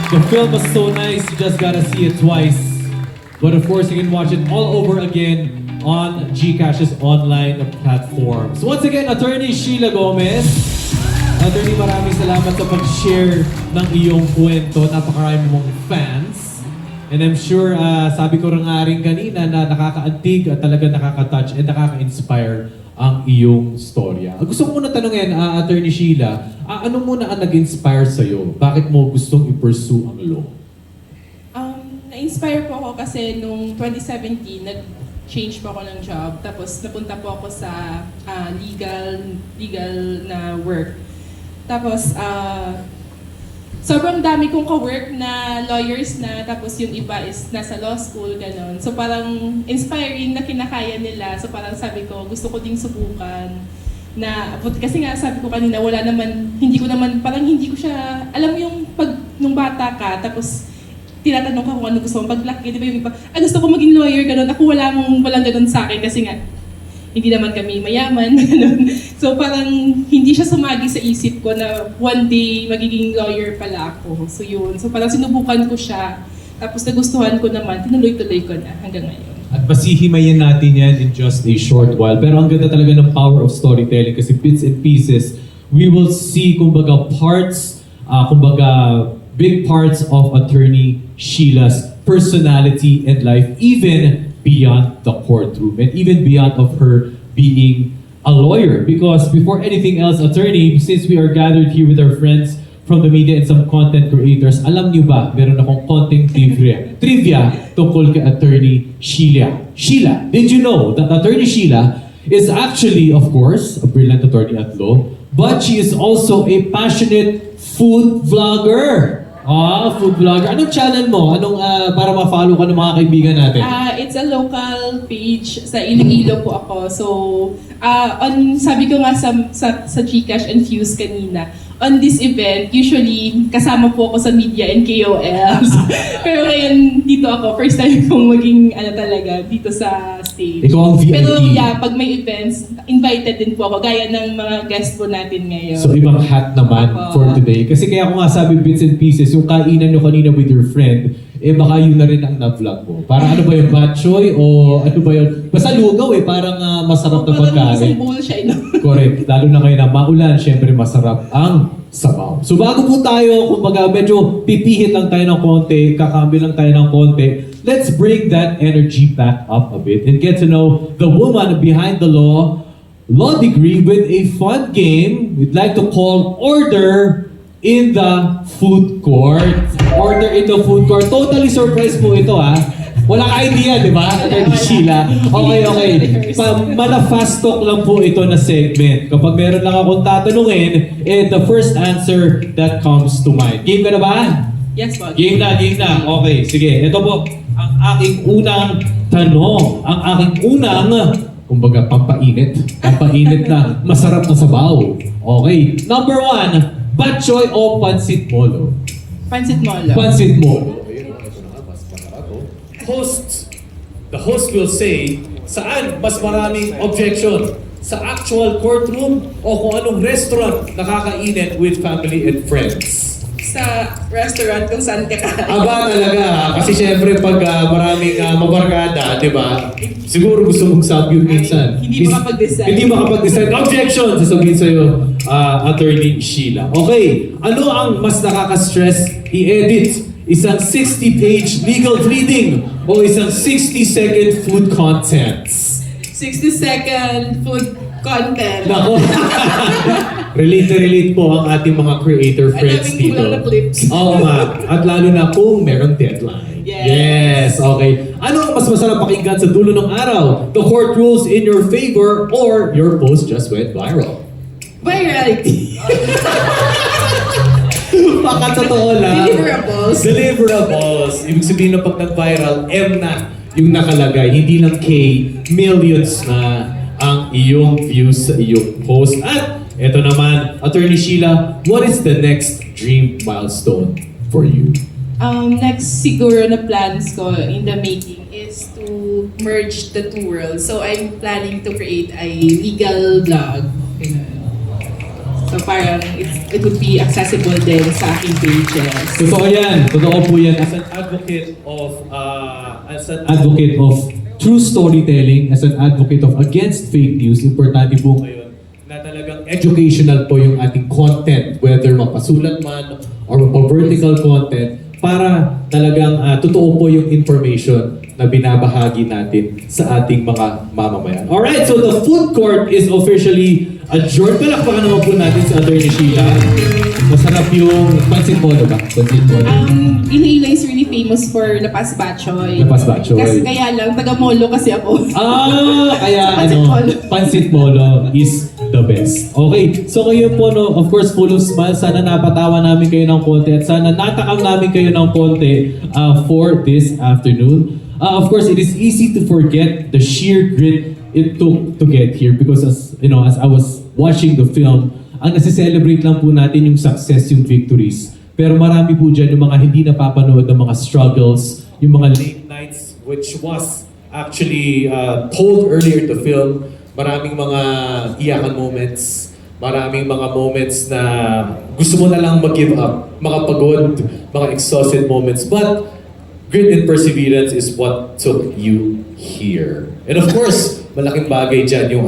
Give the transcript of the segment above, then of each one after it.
The film was so nice, you just gotta see it twice. But of course, you can watch it all over again on GCash's online platforms. Once again, Attorney Sheila Gomez. Attorney, maraming salamat sa pag-share ng iyong kwento. Napakarami mong fans. And I'm sure, sabi ko nga rin kanina na nakakaantig at talaga nakaka-touch and nakaka-inspire ang iyong storya. Gusto ko muna tanungin, Attorney Sheila, ano muna ang nag-inspire sa'yo? Bakit mo gustong i-pursue ang law? Na-inspire po ako kasi nung 2017, nag-change po ako ng job. Tapos napunta po ako sa legal na work. Tapos sobrang dami kong ka-work na lawyers na, tapos yung iba is nasa law school, gano'n. So parang inspiring na kinakaya nila. So parang sabi ko, gusto ko ding subukan. Kasi nga sabi ko kanina, hindi ko siya, alam mo yung pag nung bata ka, tapos tinatanong ka kung ano gusto mo paglaki, di ba yung iba, gusto ko maging lawyer, gano'n. Ako walang gano'n sa akin kasi nga, hindi naman kami mayaman, gano'n. So parang hindi siya sumagi sa isip ko na one day magiging lawyer pala ako. So yun. So parang sinubukan ko siya. Tapos nagustuhan ko naman, tinuloy-tuloy ko na hanggang ngayon. At masihimayin natin yan in just a short while. Pero ang ganda talaga ng power of storytelling kasi bits and pieces, we will see kumbaga parts, big parts of Attorney Sheila's personality and life, even beyond the courtroom and even beyond of her being a lawyer. Because before anything else, Attorney, since we are gathered here with our friends from the media and some content creators, alam niyo ba, meron akong konting trivia tungkol kay Attorney Sheila. Sheila, did you know that Attorney Sheila is actually, of course, a brilliant attorney at law, but she is also a passionate food vlogger. Food vlogger. Anong channel mo? Para ma-follow ka ng mga kaibigan natin? It's a local page. Sa Iloilo po ako. So, sabi ko nga sa GCash and Fuse kanina, on this event, usually kasama po ako sa media and KOLs. Pero ngayon, dito ako. First time kong maging talaga dito sa stage. Ikaw ang VIP. Pero pag may events, invited din po ako. Gaya ng mga guest po natin ngayon. So ibang hat naman for today. Kasi kaya ko nga sabi bits and pieces, yung kainan nyo kanina with your friend, baka yun na rin ang na-vlog mo. Parang ano ba yung batchoy o ano ba yun? Basta lugaw parang masarap na pagkain. Parang isang bowl siya, Correct. Lalo na kayo na maulan, syempre masarap ang sabaw. So bago po tayo, kumbaga medyo pipihit lang tayo ng konti, kakambi lang tayo ng konti, let's bring that energy back up a bit and get to know the woman behind the law degree with a fun game we'd like to call Order in the Food Court. Order in the Food Court. Totally surprise po ito Walang idea, di ba? Attorney Sheila. Okay. Fast talk lang po ito na segment. Kapag meron lang akong tatanungin, the first answer that comes to mind. Game ka na ba? Yes, po. Game na. Okay, sige. Ito po, ang aking unang tanong. Ang aking unang, kumbaga, pampainit na masarap na sabaw. Okay. Number 1, batchoy o pansit molo? Pansit molo. Pansit molo. The host will say, saan mas maraming objection? Sa actual courtroom o kung anong restaurant nakakainin with family and friends? Sa restaurant kung saan ka. Aba talaga, kasi syempre pag maraming mabarkada, di ba? Siguro gusto mong sabihin minsan. Hindi makapag-decide. Hindi makapag-decide. Objection! Sasabihin sa'yo, Attorney Sheila. Okay, ano ang mas nakaka-stress i-edit? Isang 60-page legal pleading o isang 60-second food contents? 60-second food content. Nako. Relate po ang ating mga creator friends daming dito. kulang na clips. Oo nga. At lalo na kung meron deadline. Yes. Okay. Ano ang mas masarap pakinggan sa dulo ng araw? The court rules in your favor or your post just went viral? Virality. Baka totoo lang. Deliverables. Ibig sabihin na pag nag-viral, M na yung nakalagay. Hindi lang K, millions na ang iyong views sa iyong post. At eto naman, Attorney Sheila, what is the next dream milestone for you? Next siguro na plans ko in the making is to merge the two worlds. So I'm planning to create a legal blog. So parang it would be accessible din sa aking pages. Totoo yan. Totoo po yan. As an advocate of true storytelling, as an advocate of against fake news, importante po ngayon na talagang educational po yung ating content, whether mapasulat man or mapa-vertical content, para talagang totoo po yung information na binabahagi natin sa ating mga mamamayan. Alright, so the food court is officially adjourned. Palakpakan naman po natin si Atty. Sheila. Masarap yung pansit polo ba? Pansit polo. Iloilo is really famous for lapas batchoy. Lapas batchoy. Kasi kaya lang, taga-molo kasi ako. Kaya Pansit polo. pansit polo is the best. Okay, so kayo po, no, of course, full of smiles. Sana napatawa namin kayo ng konti at sana natakam namin kayo ng konti for this afternoon. Of course, it is easy to forget the sheer grit it took to get here because as I was watching the film, ang nasi-celebrate lang po natin yung success, yung victories. Pero marami po dyan yung mga hindi napapanood ng mga struggles, yung mga late nights, which was actually told earlier in the film. Maraming mga iyakan moments, maraming mga moments na gusto mo na lang mag-give up, mga pagod, mga exhausted moments. But grit and perseverance is what took you here. And of course, malaking bagay dyan yung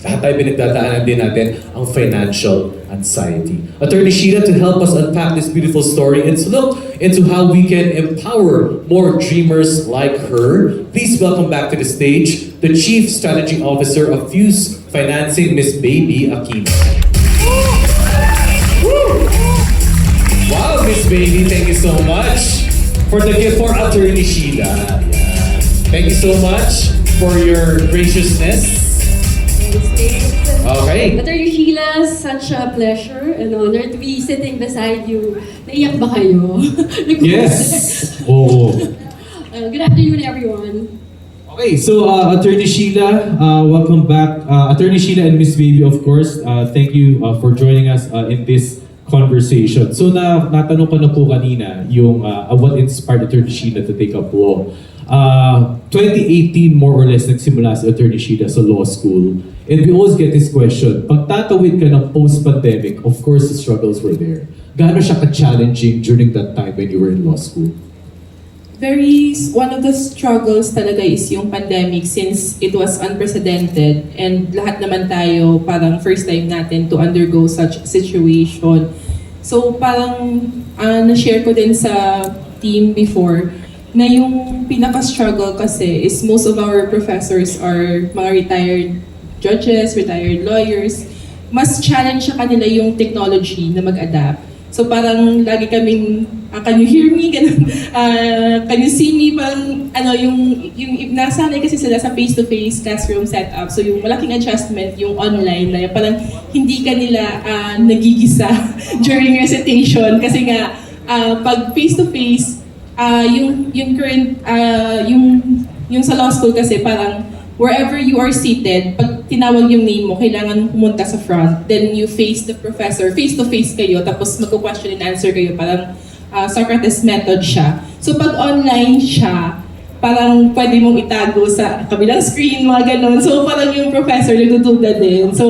lahat tayo pinagdadaanan din natin ang financial anxiety. Attorney Sheila, to help us unpack this beautiful story and to look into how we can empower more dreamers like her, please welcome back to the stage the Chief Strategy Officer of Fuse Financing, Miss Baby Aquino. Wow, Miss Baby, thank you so much for the gift for Attorney Sheila. Yeah. Thank you so much for your graciousness. Okay. Attorney Sheila, such a pleasure and honor to be sitting beside you. Naiyak ba kayo? Yes! Oo. Good afternoon, everyone. Okay, so Attorney Sheila, welcome back. Attorney Sheila and Miss Baby, of course, thank you for joining us in this conversation. So natanong ko na po kanina yung what inspired Attorney Sheila to take up law. 2018 more or less nagsimula si Attorney Sheila sa law school. And we always get this question, pag tatawid ka ng post-pandemic, of course the struggles were there. Gaano siya ka-challenging during that time when you were in law school? One of the struggles talaga is yung pandemic since it was unprecedented and lahat naman tayo parang first time natin to undergo such situation. So parang na-share ko din sa team before na yung pinaka-struggle kasi is most of our professors are mga retired judges, retired lawyers. Mas challenge sa kanila yung technology na mag-adapt. So parang lagi kaming, can you hear me? Ganun. Can you see me? Parang yung nasanay kasi sila sa face-to-face classroom setup. So yung malaking adjustment, yung online na parang hindi ka nila nagigisa during recitation. Kasi nga, pag face-to-face, yung current, yung sa law school kasi parang wherever you are seated, pag tinawag yung name mo, kailangan pumunta sa front. Then you face the professor, face-to-face kayo, tapos magko-question and answer kayo. Parang Socrates method siya. So pag online siya, parang pwede mong itago sa kabilang screen, mga ganon. So parang yung professor nagdududa din. So,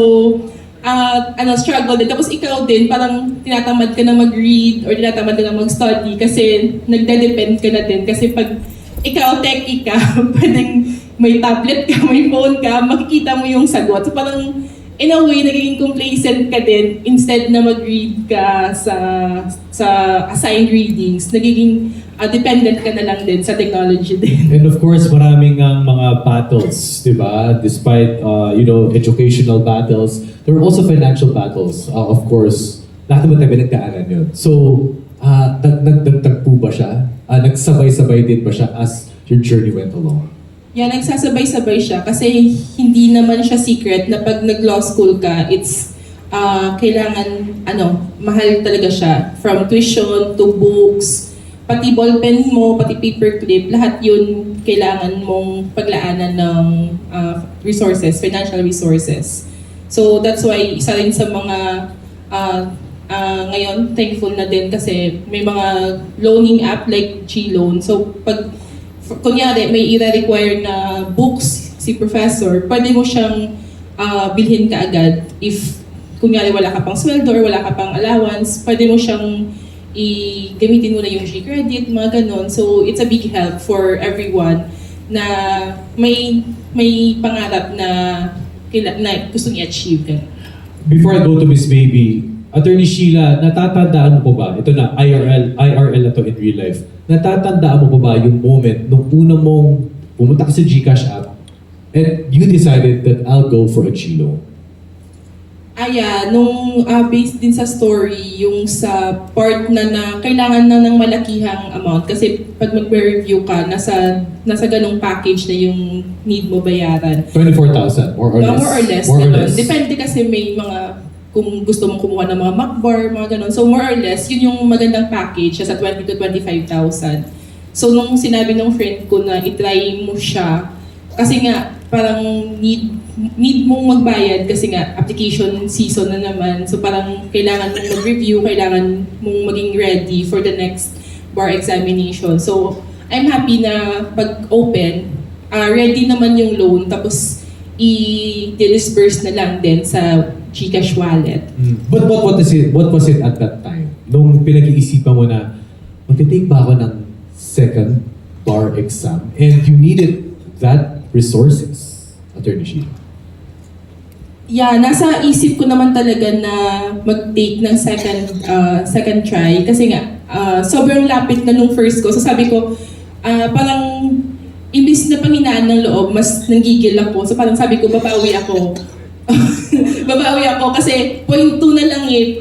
struggle din. Tapos ikaw din, parang tinatamad ka na mag-read or tinatamad ka na mag-study kasi nagde-depend ka na din. Kasi pag ikaw, techie ka, pwedeng may tablet ka, may phone ka, makikita mo yung sagot. So parang, in a way, nagiging complacent ka din instead na mag-read ka sa assigned readings. Nagiging dependent ka na lang din sa technology din. And of course, maraming mga battles, di ba? Despite, educational battles, there are also financial battles. Of course, lahat naman tayo nagdaanan yun. So, nagtagpo ba siya? Nagsabay-sabay din ba siya as your journey went along? Yeah, nagsasabay-sabay siya kasi hindi naman siya secret na pag nag-law school ka, it's kailangan, mahal talaga siya. From tuition to books, pati ballpen mo, pati paperclip, lahat yun kailangan mong paglaanan ng resources, financial resources. So that's why isa rin sa mga ngayon thankful na din kasi may mga loaning app like GLoan. So pag kunyari may i-require na books si professor, pwede mo siyang bilhin ka agad if kunyari wala ka pang sweldo or wala ka pang allowance, pwede mo siyang gamitin mo na yung G-Credit, mga ganon. So it's a big help for everyone na may pangarap na gustong i-achieve. Before I go to Miss Baby, Attorney Sheila, natatandaan mo po ba, ito na, IRL na to in real life, natatandaan mo po ba yung moment nung una mong pumunta ka sa GCash app and you decided that I'll go for a Gilo? Nung based din sa story, yung sa part na kailangan na ng malakihang amount kasi pag mag-review ka, nasa ganong package na yung need mo bayaran. 24,000 more or less? More or less. More or Ganun. less. Depende kasi may mga, kung gusto mong kumuha ng mga MacBar, mga ganon. So more or less, yun yung magandang package sa 20 to 25,000. So nung sinabi ng friend ko na itry mo siya, kasi nga parang need mong magbayad kasi nga application season na naman. So parang kailangan mong mag-review, kailangan mong maging ready for the next bar examination. So I'm happy na pag-open, ready naman yung loan, tapos i-disburse na lang din sa GCash wallet. But what was it at that time? Nung pinag-iisipan mo na, mag-take ba ako ng second bar exam and you needed that resources, Attorney Sheila? Yeah, nasa isip ko naman talaga na mag-take ng second try kasi nga sobrang lapit na nung first ko. So sabi ko, parang imbis na panghinaan ng loob, mas nanggigil ako. So parang sabi ko, babawi ako. Babawi ako kasi point 2 na lang eh.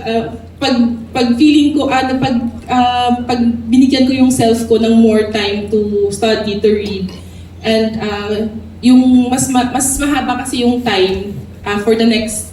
Pag feeling ko, pag binigyan ko yung self ko ng more time to study, to read, and yung mas mahaba kasi yung time for the next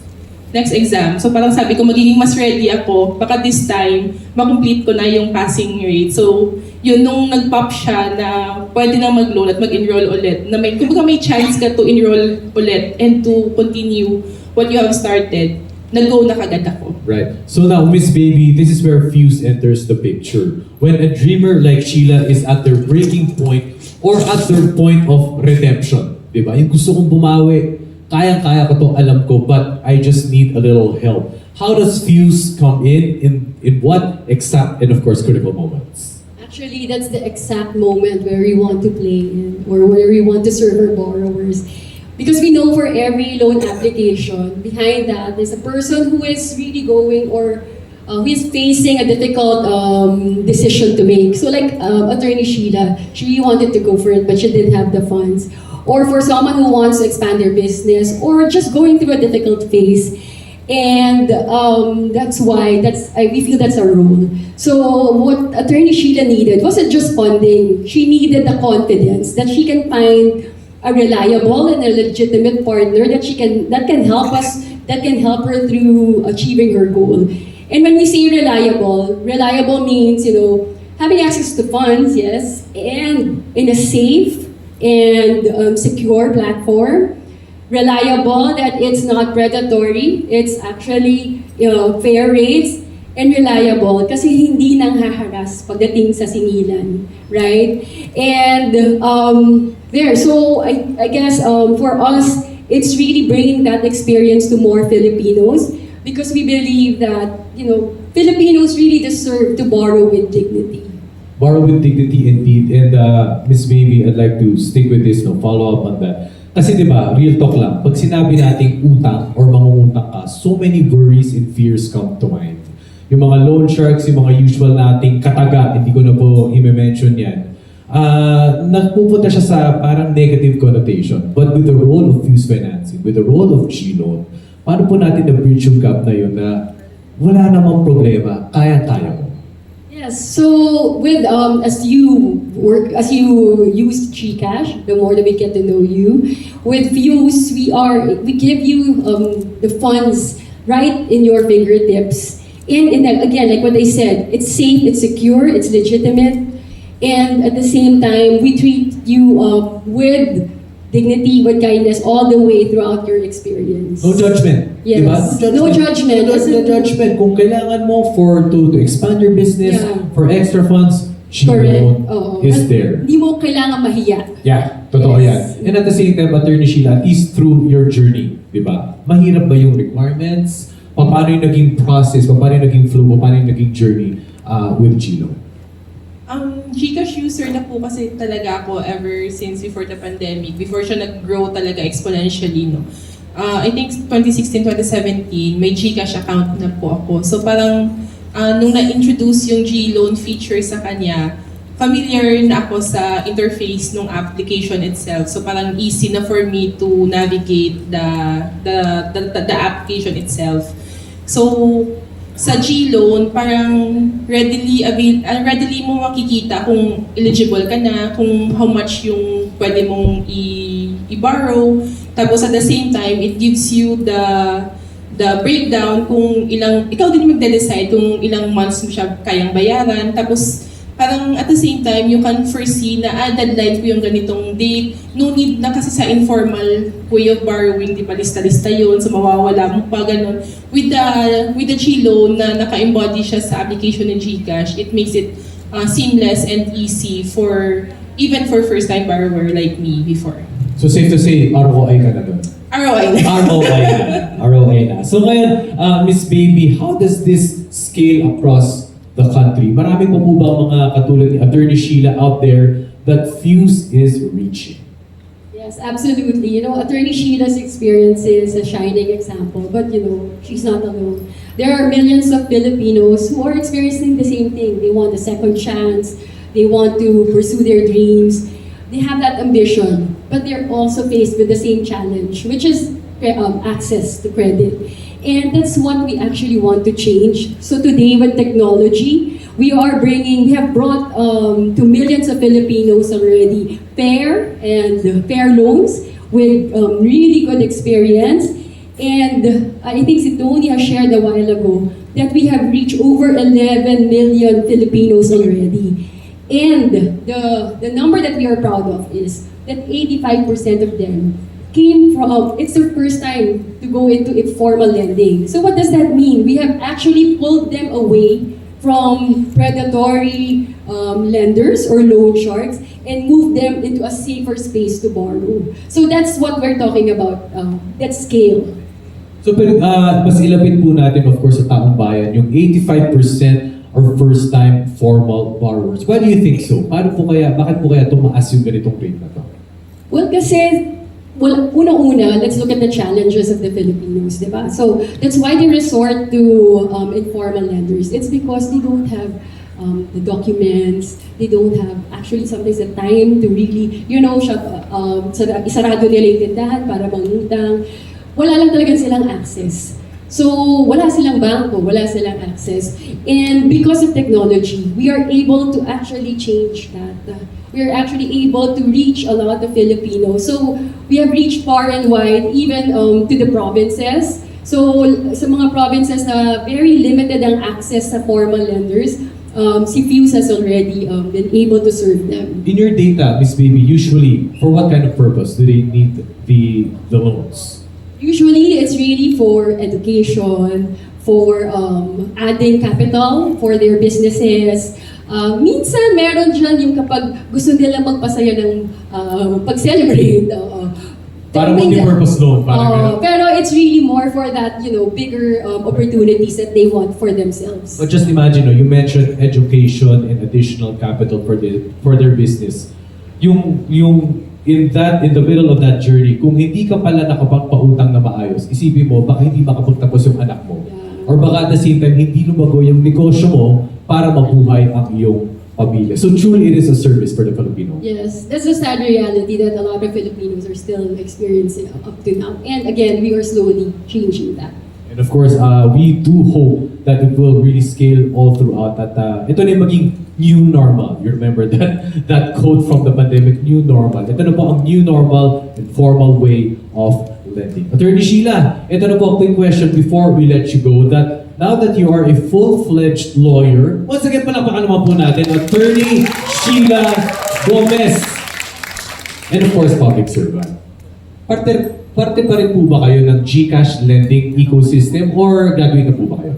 exam. So parang sabi ko, magiging mas ready ako. Baka this time, makomplete ko na yung passing rate. So yun, nung nag-pop siya na pwede na mag-loan at mag-enroll ulit, na kumbaga may chance ka to enroll ulit and to continue what you have started, nag-go na kagad ako. Right. So now, Miss Baby, this is where Fuse enters the picture. When a dreamer like Sheila is at their breaking point or at their point of redemption, di ba? Yung gusto kong bumawi, kayang-kaya ko to, alam ko, but I just need a little help. How does Fuse come in what exact and of course critical moments? Actually, that's the exact moment where we want to play in or where we want to serve our borrowers. Because we know for every loan application, behind that, there's a person who is really going or who is facing a difficult decision to make. So like Attorney Sheila, she really wanted to go for it, but she didn't have the funds. Or for someone who wants to expand their business or just going through a difficult phase. And that's why we feel that's our role. So what Attorney Sheila needed wasn't just funding. She needed the confidence that she can find a reliable and a legitimate partner that can help her through achieving her goal. And when we say reliable means, having access to funds, yes, and in a safe and secure platform. Reliable, that it's not predatory, it's actually fair rates, and reliable kasi hindi nang haharas pagdating sa singilan, right? And so I guess for us, it's really bringing that experience to more Filipinos because we believe that Filipinos really deserve to borrow with dignity. Borrow with dignity indeed. And Miss Baby, I'd like to stick with this, follow up on that. Kasi di ba, real talk lang, pag sinabi nating utang or mangungutang ka, so many worries and fears come to mind. Yung mga loan sharks, yung mga usual nating kataga, hindi ko na po i-mention yan, nagpupunta siya sa parang negative connotation. But with the role of Fuse Financing, with the role of G-Loan, paano po natin na-bridge yung gap na yun na wala namang problema, kayang-kaya mo? Yes. So with as you use GCash, the more that we get to know you. With Fuse, we give you the funds right in your fingertips. And again, like what I said, it's safe, it's secure, it's legitimate, and at the same time, we treat you with dignity, with kindness all the way throughout your experience. No judgment. Yes. Diba? No judgment. No judgment. Kung kailangan mo to expand your business, for extra funds, G-Loan is there. Hindi mo kailangan mahiya. Yeah, totoo Yes. yan. And at the same time, Attorney Sheila, at least through your journey, di ba? Mahirap ba yung requirements? paano yung naging process, paano yung naging flow, paano yung naging journey with Glo? Gcash user na po kasi talaga ako ever since before the pandemic, before siya nag-grow talaga exponentially, no. I think 2016, 2017, may Gcash account na po ako. So parang nung na-introduce yung G-Loan feature sa kanya, familiar na ako sa interface ng application itself. So parang easy na for me to navigate the application itself. So sa G-Loan, parang readily mo makikita kung eligible ka na, kung how much yung pwede mong i-borrow. Tapos at the same time, it gives you the breakdown kung ikaw din magde-decide kung ilang months mo siya kayang bayaran. Tapos parang at the same time, you can foresee na deadline ko yung ganitong date. No need na kasi sa informal way of borrowing, di ba lista-lista yun, so mawawala mo pa ganun. With the G-Loan na naka-embody siya sa application ng GCash, it makes it seamless and easy even for first-time borrower like me before. So safe to say, ROI ka na doon? ROI na. ROI na. So ngayon, Miss Baby, how does this scale across the country? Marami pa po ba mga katulad ni Attorney Sheila out there that Fuse is reaching? Yes, absolutely. You know, Attorney Sheila's experience is a shining example, but you know, she's not alone. There are millions of Filipinos who are experiencing the same thing. They want a second chance. They want to pursue their dreams. They have that ambition, but they're also faced with the same challenge, which is access to credit. And that's what we actually want to change. So today with technology, we have brought to millions of Filipinos already fair loans with really good experience. And I think si Tony has shared a while ago that we have reached over 11 million Filipinos already. And the number that we are proud of is that 85% of them came from, it's their first time to go into informal lending. So what does that mean? We have actually pulled them away from predatory lenders or loan sharks and moved them into a safer space to borrow. So that's what we're talking about, that scale. So pero mas ilapit po natin of course sa taong bayan, yung 85% are first-time formal borrowers. Why do you think so? Bakit po kaya tumaas yung ganitong rate na to? Well, kasi unang-una, let's look at the challenges of the Filipinos, di ba? So that's why they resort to informal lenders. It's because they don't have the documents, they don't have actually sometimes the time to really, isarado nila yung tindahan para mangutang. Wala lang talaga silang access. So, wala silang bangko, wala silang access. And because of technology, we are able to actually change that. We are actually able to reach a lot of Filipinos. So, we have reached far and wide, even to the provinces. So, sa mga provinces na very limited ang access sa formal lenders, si Fuse has already been able to serve them. In your data, Miss Baby, usually, for what kind of purpose do they need the loans? Usually, it's really for education, for adding capital for their businesses. Minsan, meron dyan yung kapag gusto nila magpasaya ng pag-celebrate. Parang multi-purpose loan. Pero it's really more for that, bigger opportunities that they want for themselves. But just imagine, you mentioned education and additional capital for their business. In the middle of that journey, kung hindi ka pala nakapagpautang na maayos, isipin mo, baka hindi makapagtapos yung anak mo. Yeah. Or baka at the same time, hindi lumago yung negosyo mo para mabuhay ang iyong pamilya. So truly, it is a service for the Filipino. Yes, that's a sad reality that a lot of Filipinos are still experiencing up to now. And again, we are slowly changing that. And of course, we do hope that it will really scale all throughout. That ito na yung maging new normal. You remember that quote from the pandemic, new normal. Ito na po ang new normal and formal way of lending. Attorney Sheila, ito na po a quick question before we let you go. That now that you are a full-fledged lawyer, once again, palakpakan naman po natin, Attorney Sheila Gomez. And of course, public servant. Parte pa rin po ba kayo ng GCash lending ecosystem or graduate na po ba kayo?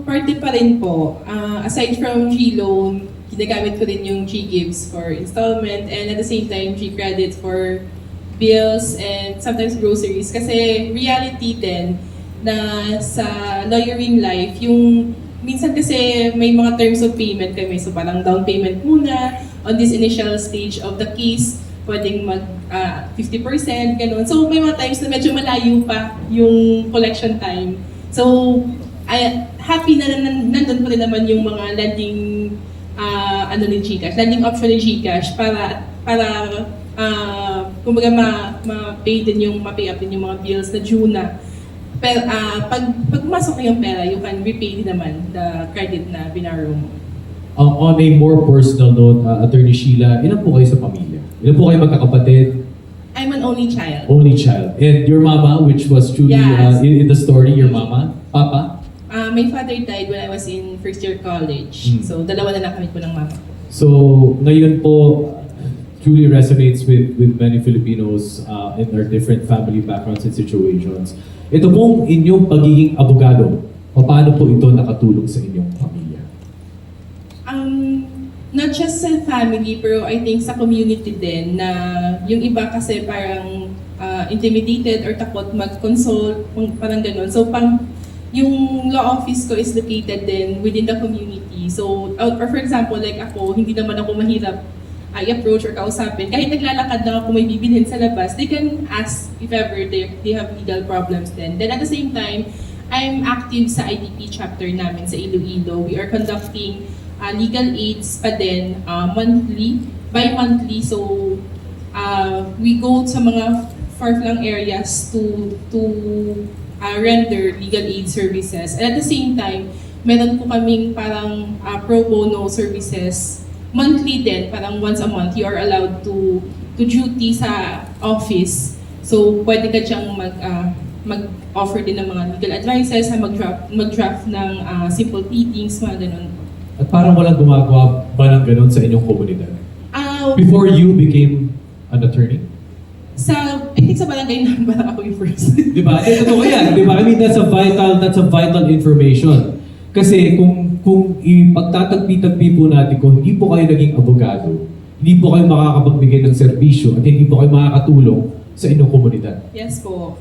Parte pa rin po. Aside from G-Loan, ginagamit ko din yung G-Gives for installment and at the same time, G-Credit for bills and sometimes groceries. Kasi reality din, na sa lawyering life, yung minsan kasi may mga terms of payment kami. So parang down payment muna on this initial stage of the case, pwedeng mag 50%, ganun. So may mga times na medyo malayo pa yung collection time. So happy na nandun pa rin naman yung mga lending ni GCash, lending option ni GCash para kumbaga ma-pay up din yung mga bills na due na. Pero pag pumasok yung pera, you can repay din naman the credit na binarrow mo. On a more personal note, Attorney Sheila, ilan po kayo sa pamilya? Ilan po kayo magkakapatid? I'm an only child. Only child. And your mama, which was truly Yes. in the story, your mama? Papa? My father died when I was in first year college. Mm. So dalawa na lang kami po ng mama ko. So, ngayon po, truly resonates with many Filipinos in their different family backgrounds and situations. Ito pong inyong pagiging abogado, paano po ito nakatulong sa inyong pamilya? Not just sa family, pero I think sa community din na yung iba kasi parang intimidated or takot mag-consult, parang ganun. So, yung law office ko is located din within the community. So, or for example, like ako, hindi naman ako mahirap i-approach or kausapin. Kahit naglalakad lang ako may bibilhin sa labas, they can ask if ever they have legal problems then. Then at the same time, I'm active sa IDP chapter namin sa Iloilo. We are conducting legal aids pa din bi-monthly. So, we go sa mga far-flung areas to render legal aid services. And at the same time, meron po kaming parang pro bono services monthly din, parang once a month, you are allowed to duty sa office. So, pwede ka diyang mag-offer din ng mga legal advices, mag-draft ng simple pleadings, mga ganun. At parang walang gumagawa ba ng ganun sa inyong komunidad? Before you became an attorney? I think sa barangay namin, parang ako yung first. Di ba? Totoo yan. Di ba? I mean, that's a vital information. Kasi kung ipagtatagpi-tagpi po natin, kung hindi po kayo naging abogado, hindi po kayo makakapagbigay ng serbisyo at hindi po kayo makakatulong sa inyong komunidad. Yes po.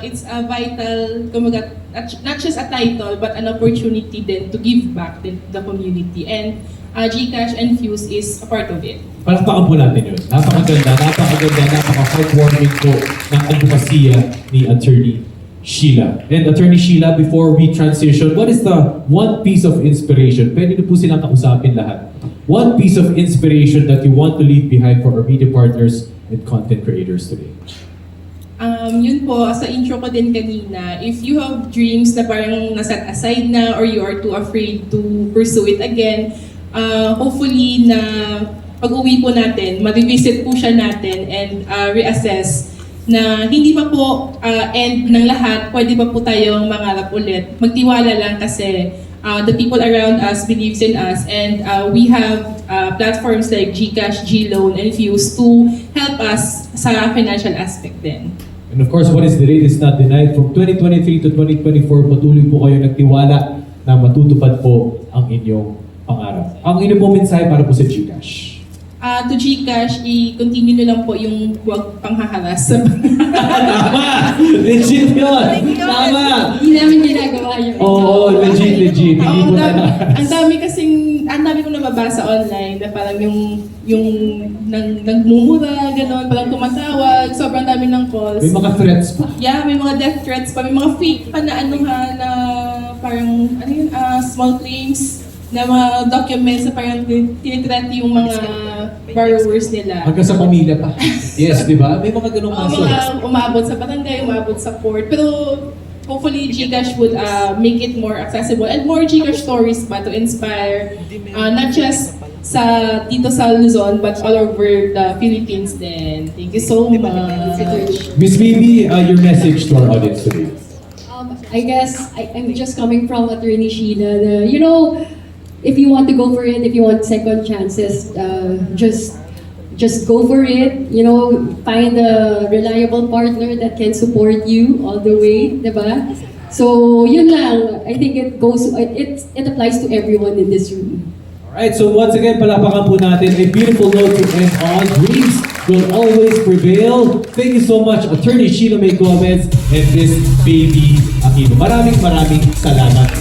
It's a vital, kumaga, not just a title, but an opportunity then to give back to the community. And GCash and Fuse is a part of it. Palakpakan po natin yun. Napakaganda, napaka-heartwarming po ng advokasya ni Attorney Sheila. And Attorney Sheila, before we transition, what is the one piece of inspiration? Pwede na po silang kausapin lahat. One piece of inspiration that you want to leave behind for our media partners and content creators today. Yun po, sa intro ko din kanina, if you have dreams na parang naset aside na or you are too afraid to pursue it again, hopefully na pag-uwi po natin, ma-revisit po siya natin and reassess na hindi pa po end ng lahat, pwede pa po tayong mangarap ulit. Magtiwala lang kasi the people around us believes in us and we have platforms like GCash, GLoan, and Fuse to help us sa financial aspect din. And of course, what is delayed is not denied. From 2023 to 2024, patuloy po kayo nagtiwala na matutupad po ang inyong pangarap. Ang inyong po mensahe para po sa GCash. To GCash, i-continue nyo lang po yung huwag panghaharas sa Tama! Legit yun! Tama! Hindi namin ginagawa yun. Oo, legit. Hindi po ang dami kong nababasa online na parang yung nagmumura, gano'n, parang tumatawag, sobrang dami ng calls. May mga threats pa. Yeah, may mga death threats pa, may mga fake pa na na parang, small claims, na mga documents na parang tinitreat yung mga borrowers nila. Hanggang sa pamilya pa. Yes, di ba? May mga ganong kaso. Mga umabot sa barangay, umabot sa court. Pero hopefully GCash would make it more accessible and more GCash stories pa to inspire not just dito sa Luzon but all over the Philippines din. Thank you so much. Miss Bibi, your message to our audience today. I guess I'm just coming from Attorney Sheila. If you want to go for it, if you want second chances, just go for it. Find a reliable partner that can support you all the way, diba? So, yun lang. I think it applies to everyone in this room. Alright, so once again, palapakan po natin a beautiful note to end on. Dreams will always prevail. Thank you so much, Attorney Sheila May Gomez and Miss Baby Aquino. Maraming salamat.